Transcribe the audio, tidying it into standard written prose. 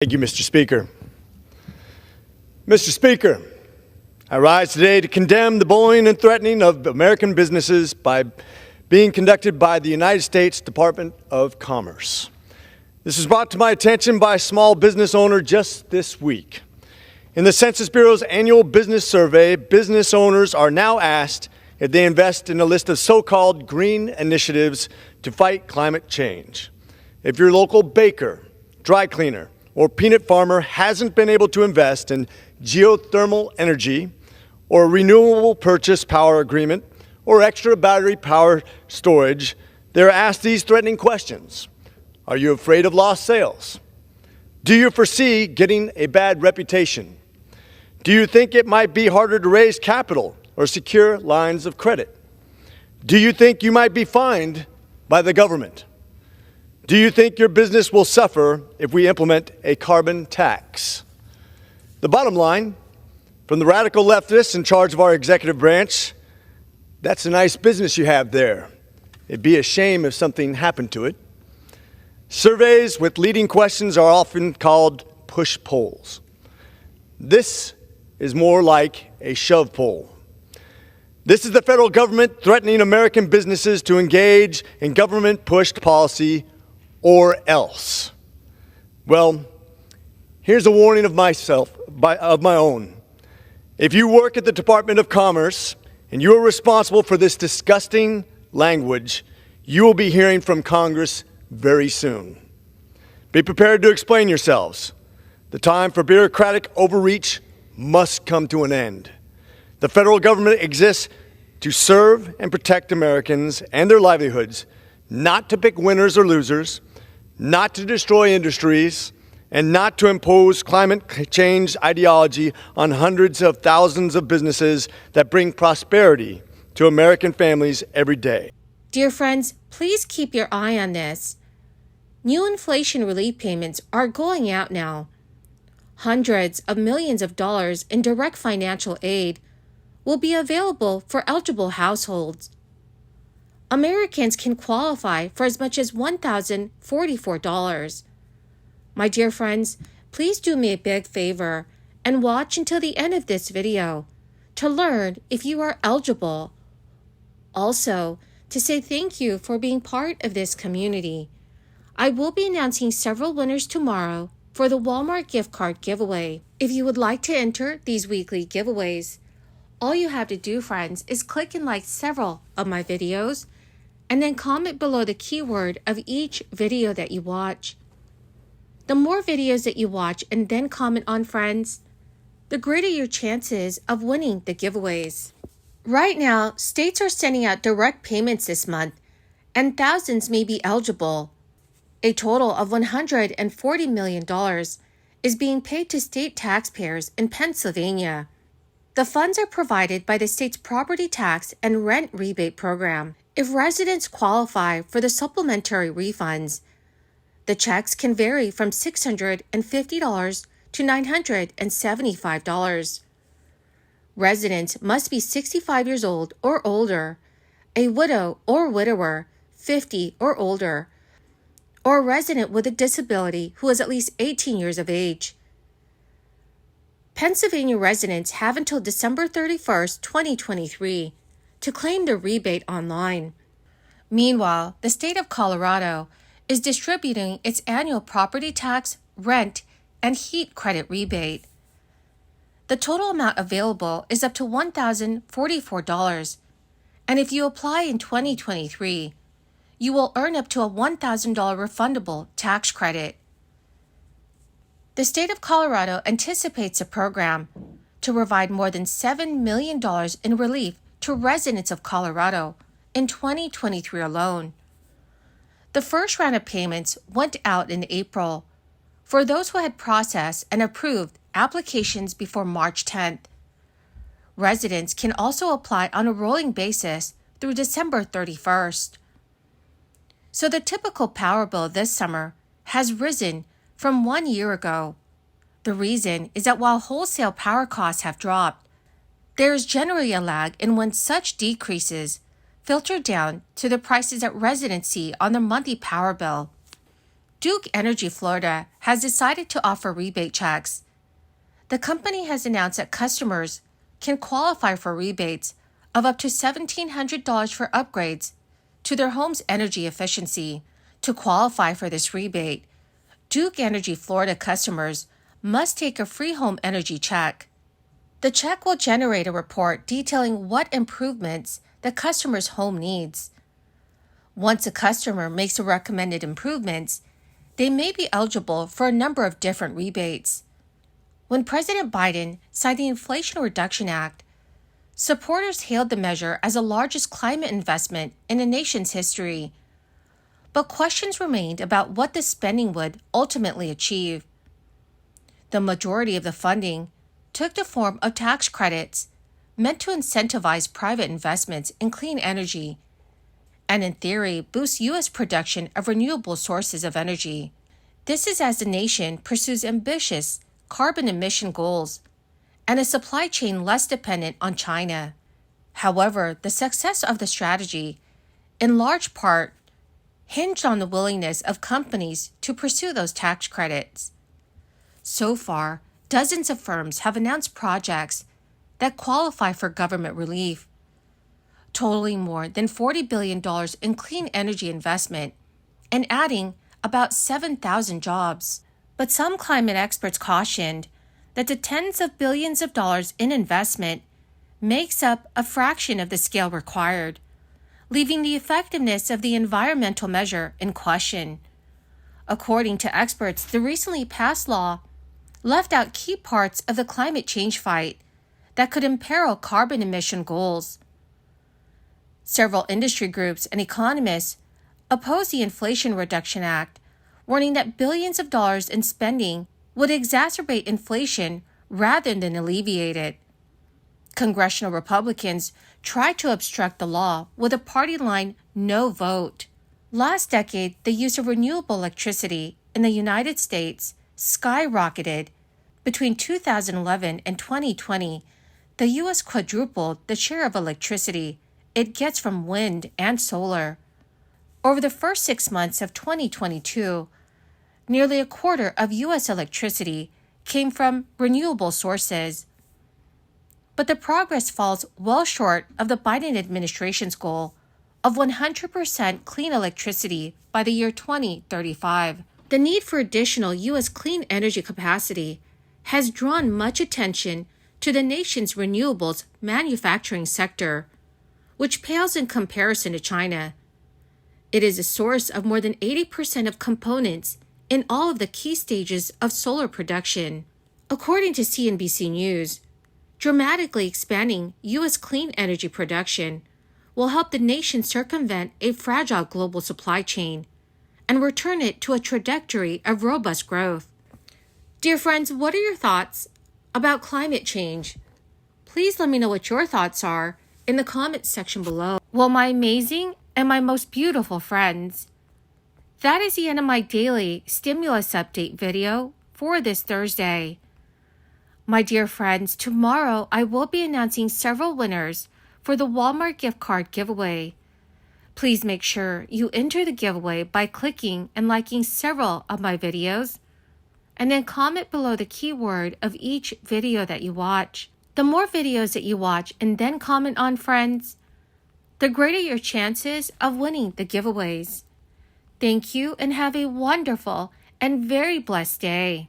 Thank you, Mr. Speaker. Mr. Speaker, I rise today to condemn the bullying and threatening of American businesses by being conducted by the United States Department of Commerce. This was brought to my attention by a small business owner just this week. In the Census Bureau's annual business survey, business owners are now asked if they invest in a list of so-called green initiatives to fight climate change. If your local baker, dry cleaner, or peanut farmer hasn't been able to invest in geothermal energy or a renewable purchase power agreement or extra battery power storage, they're asked these threatening questions. Are you afraid of lost sales? Do you foresee getting a bad reputation? Do you think it might be harder to raise capital or secure lines of credit? Do you think you might be fined by the government? Do you think your business will suffer if we implement a carbon tax? The bottom line, from the radical leftists in charge of our executive branch, that's a nice business you have there. It'd be a shame if something happened to it. Surveys with leading questions are often called push polls. This is more like a shove poll. This is the federal government threatening American businesses to engage in government-pushed policy or else. Well, here's a warning of my own. If you work at the Department of Commerce and you are responsible for this disgusting language, you will be hearing from Congress very soon. Be prepared to explain yourselves. The time for bureaucratic overreach must come to an end. The federal government exists to serve and protect Americans and their livelihoods, not to pick winners or losers, not to destroy industries, and not to impose climate change ideology on hundreds of thousands of businesses that bring prosperity to American families every day. Dear friends, please keep your eye on this. New inflation relief payments are going out now. Hundreds of millions of dollars in direct financial aid will be available for eligible households. Americans can qualify for as much as $1,044. My dear friends, please do me a big favor and watch until the end of this video to learn if you are eligible. Also, to say thank you for being part of this community. I will be announcing several winners tomorrow for the Walmart gift card giveaway. If you would like to enter these weekly giveaways, all you have to do, friends, is click and like several of my videos and then comment below the keyword of each video that you watch. The more videos that you watch and then comment on, friends, the greater your chances of winning the giveaways. Right now, states are sending out direct payments this month, and thousands may be eligible. A total of $140 million is being paid to state taxpayers in Pennsylvania. The funds are provided by the state's property tax and rent rebate program. If residents qualify for the supplementary refunds, the checks can vary from $650 to $975. Residents must be 65 years old or older, a widow or widower, 50 or older, or a resident with a disability who is at least 18 years of age. Pennsylvania residents have until December 31st, 2023 to claim their rebate online. Meanwhile, the state of Colorado is distributing its annual property tax, rent, and heat credit rebate. The total amount available is up to $1,044, and if you apply in 2023, you will earn up to a $1,000 refundable tax credit. The state of Colorado anticipates a program to provide more than $7 million in relief to residents of Colorado in 2023 alone. The first round of payments went out in April for those who had processed and approved applications before March 10th. Residents can also apply on a rolling basis through December 31st. So the typical power bill this summer has risen from 1 year ago. The reason is that while wholesale power costs have dropped, there is generally a lag in when such decreases filter down to the prices that residents see on their monthly power bill. Duke Energy Florida has decided to offer rebate checks. The company has announced that customers can qualify for rebates of up to $1,700 for upgrades to their home's energy efficiency. To qualify for this rebate, Duke Energy Florida customers must take a free home energy check. The check will generate a report detailing what improvements the customer's home needs. Once a customer makes the recommended improvements, they may be eligible for a number of different rebates. When President Biden signed the Inflation Reduction Act, supporters hailed the measure as the largest climate investment in the nation's history. But questions remained about what the spending would ultimately achieve. The majority of the funding took the form of tax credits meant to incentivize private investments in clean energy and, in theory, boost U.S. production of renewable sources of energy. This is as the nation pursues ambitious carbon emission goals and a supply chain less dependent on China. However, the success of the strategy, in large part, hinged on the willingness of companies to pursue those tax credits. So far, dozens of firms have announced projects that qualify for government relief, totaling more than $40 billion in clean energy investment and adding about 7,000 jobs. But some climate experts cautioned that the tens of billions of dollars in investment makes up a fraction of the scale required, leaving the effectiveness of the environmental measure in question. According to experts, the recently passed law left out key parts of the climate change fight that could imperil carbon emission goals. Several industry groups and economists oppose the Inflation Reduction Act, warning that billions of dollars in spending would exacerbate inflation rather than alleviate it. Congressional Republicans tried to obstruct the law with a party line no vote. Last decade, the use of renewable electricity in the United States skyrocketed. Between 2011 and 2020, the U.S. quadrupled the share of electricity it gets from wind and solar. Over the first 6 months of 2022, nearly a quarter of U.S. electricity came from renewable sources. But the progress falls well short of the Biden administration's goal of 100% clean electricity by the year 2035. The need for additional U.S. clean energy capacity has drawn much attention to the nation's renewables manufacturing sector, which pales in comparison to China. It is a source of more than 80% of components in all of the key stages of solar production. According to CNBC News, dramatically expanding U.S. clean energy production will help the nation circumvent a fragile global supply chain and return it to a trajectory of robust growth. Dear friends, what are your thoughts about climate change? Please let me know what your thoughts are in the comments section below. Well, my amazing and my most beautiful friends, that is the end of my daily stimulus update video for this Thursday. My dear friends, tomorrow I will be announcing several winners for the Walmart gift card giveaway. Please make sure you enter the giveaway by clicking and liking several of my videos, and then comment below the keyword of each video that you watch. The more videos that you watch and then comment on, friends, the greater your chances of winning the giveaways. Thank you and have a wonderful and very blessed day.